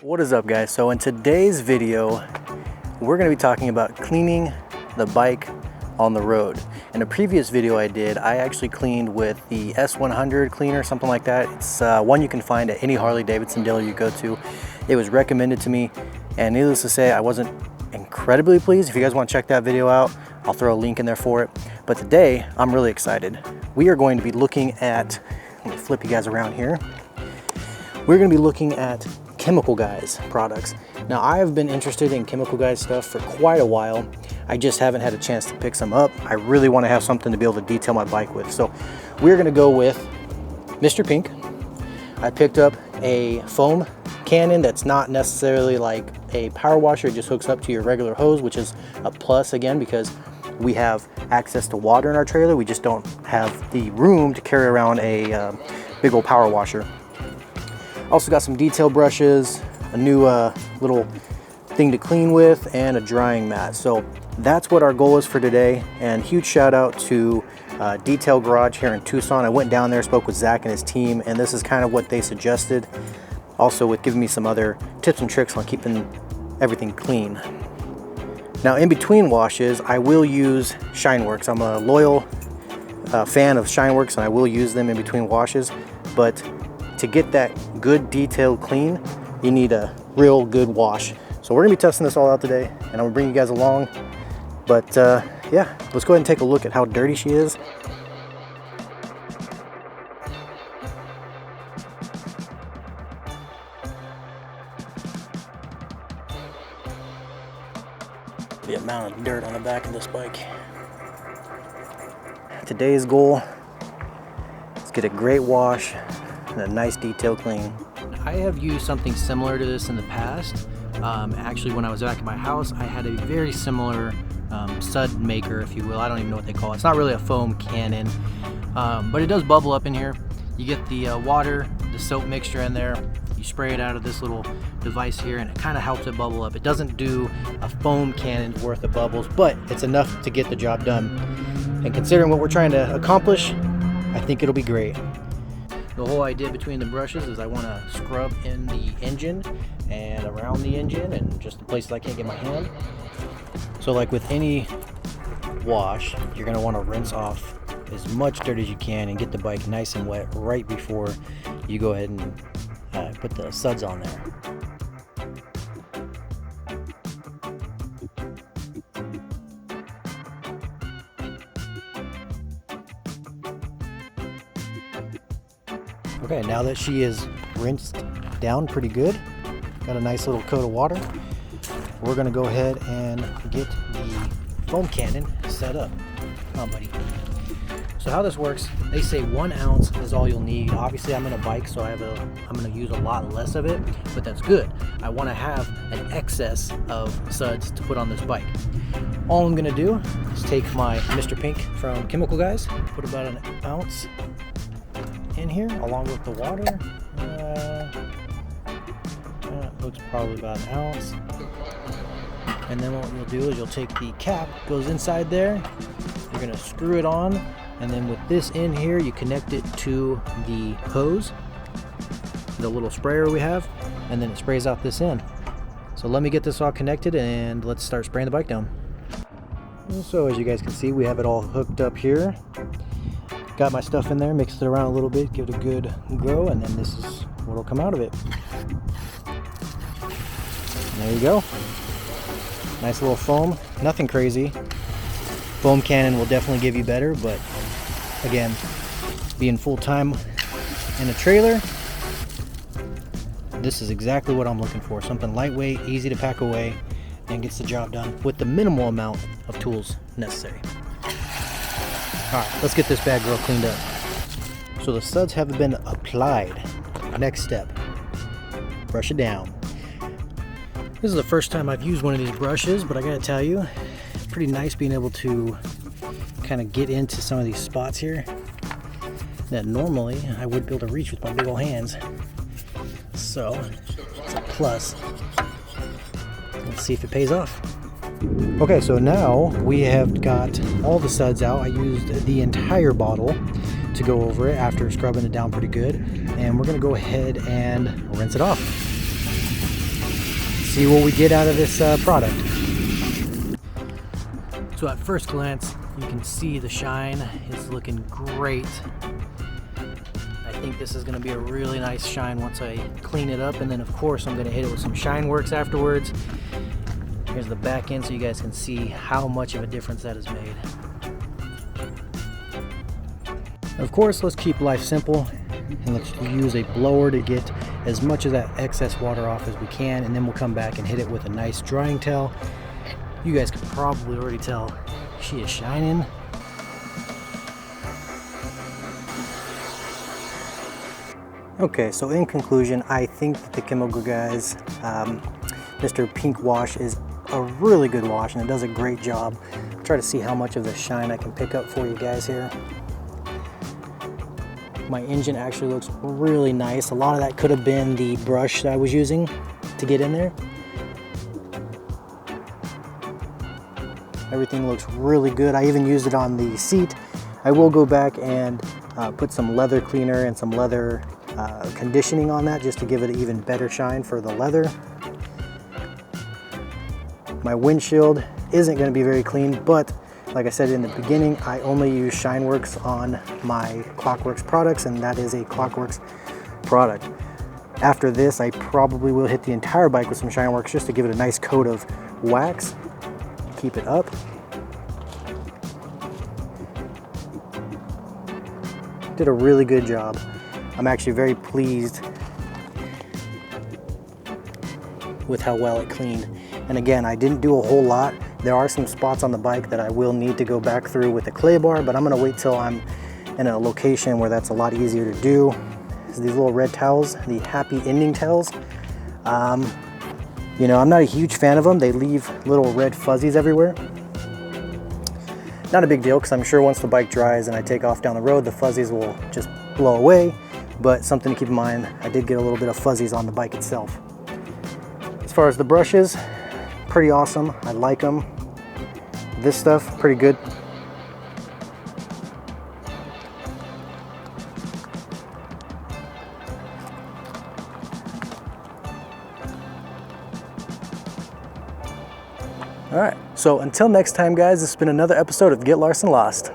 What is up, guys? So in today's video we're going to be talking about cleaning the bike on the road. In a previous video I did, I actually cleaned with the S100 cleaner, something like that. It's one you can find at any Harley Davidson dealer you go to. It was recommended to me, and needless to say I wasn't incredibly pleased. If you guys want to check that video out, I'll throw a link in there for it. But today I'm really excited. We are going to be looking at, let me flip you guys around here. We're going to be looking at Chemical Guys products. Now, I have been interested in Chemical Guys stuff for quite a while. I just haven't had a chance to pick some up. I really want to have something to be able to detail my bike with. So we're going to go with Mr. Pink. I picked up a foam cannon that's not necessarily like a power washer. It just hooks up to your regular hose, which is a plus again because we have access to water in our trailer. We just don't have the room to carry around a big old power washer. Also got some detail brushes, a new little thing to clean with, and a drying mat. So that's what our goal is for today. And huge shout out to Detail Garage here in Tucson. I went down there, spoke with Zach and his team, and this is kind of what they suggested. Also with giving me some other tips and tricks on keeping everything clean. Now in between washes, I will use Shineworks. I'm a loyal fan of Shineworks, and I will use them in between washes. But to get that good detailed clean, you need a real good wash. So we're gonna be testing this all out today, and I'm gonna bring you guys along. But yeah, let's go ahead and take a look at how dirty she is. The amount of dirt on the back of this bike. Today's goal is get a great wash and a nice detail clean. I have used something similar to this in the past. Actually, when I was back at my house, I had a very similar sud maker, if you will. I don't even know what they call it. It's not really a foam cannon, but it does bubble up in here. You get the water, the soap mixture in there. You spray it out of this little device here, and it kind of helps it bubble up. It doesn't do a foam cannon's worth of bubbles, but it's enough to get the job done. And considering what we're trying to accomplish, I think it'll be great. The whole idea between the brushes is I want to scrub in the engine and around the engine and just the places I can't get my hand. So like with any wash, you're going to want to rinse off as much dirt as you can and get the bike nice and wet right before you go ahead and put the suds on there. Okay, now that she is rinsed down pretty good, got a nice little coat of water, we're gonna go ahead and get the foam cannon set up. Come on, buddy. So how this works, they say 1 ounce is all you'll need. Obviously I'm on a bike, so I'm gonna use a lot less of it, but that's good. I wanna have an excess of suds to put on this bike. All I'm gonna do is take my Mr. Pink from Chemical Guys, put about an ounce in here along with the water. Looks probably about an ounce. And then what you'll do is you'll take the cap, goes inside there, you're gonna screw it on, and then with this in here you connect it to the hose, the little sprayer we have, and then it sprays out this end. So let me get this all connected and let's start spraying the bike down. So as you guys can see, we have it all hooked up here. Got my stuff in there, mixed it around a little bit, give it a good go, and then this is what'll come out of it. And there you go. Nice little foam, nothing crazy. Foam cannon will definitely give you better, but again, being full-time in a trailer, this is exactly what I'm looking for. Something lightweight, easy to pack away, and gets the job done with the minimal amount of tools necessary. Alright, let's get this bad girl cleaned up. So the suds have been applied. Next step, brush it down. This is the first time I've used one of these brushes, but I gotta tell you, it's pretty nice being able to kind of get into some of these spots here that normally I wouldn't be able to reach with my big old hands. So, it's a plus. Let's see if it pays off. Okay, so now we have got all the suds out. I used the entire bottle to go over it after scrubbing it down pretty good, and we're gonna go ahead and rinse it off. see what we get out of this product. So at first glance, you can see the shine is looking great. I think this is going to be a really nice shine once I clean it up, and then of course I'm going to hit it with some Shine Works afterwards. Here's the back end so you guys can see how much of a difference that has made. Of course, let's keep life simple and let's use a blower to get as much of that excess water off as we can, and then we'll come back and hit it with a nice drying towel. You guys can probably already tell she is shining. Okay, so in conclusion, I think that the Chemical Guys Mr. Pink Wash is a really good wash and it does a great job. I'll try to see how much of the shine I can pick up for you guys here. My engine actually looks really nice. A lot of that could have been the brush that I was using to get in there. Everything looks really good. I even used it on the seat. I will go back and put some leather cleaner and some leather conditioning on that just to give it an even better shine for the leather. My windshield isn't going to be very clean, but like I said in the beginning, I only use Shine Works on my Clockworks products, and that is a Clockworks product. After this, I probably will hit the entire bike with some Shine Works just to give it a nice coat of wax. Keep it up. Did a really good job. I'm actually very pleased with how well it cleaned. And again, I didn't do a whole lot. There are some spots on the bike that I will need to go back through with a clay bar, but I'm gonna wait till I'm in a location where that's a lot easier to do. So these little red towels, the happy ending towels. You know, I'm not a huge fan of them. They leave little red fuzzies everywhere. Not a big deal, because I'm sure once the bike dries and I take off down the road, the fuzzies will just blow away. But something to keep in mind, I did get a little bit of fuzzies on the bike itself. As far as the brushes, pretty awesome. I like them. This stuff, pretty good. All right, so until next time, guys, this has been another episode of Get Larson Lost.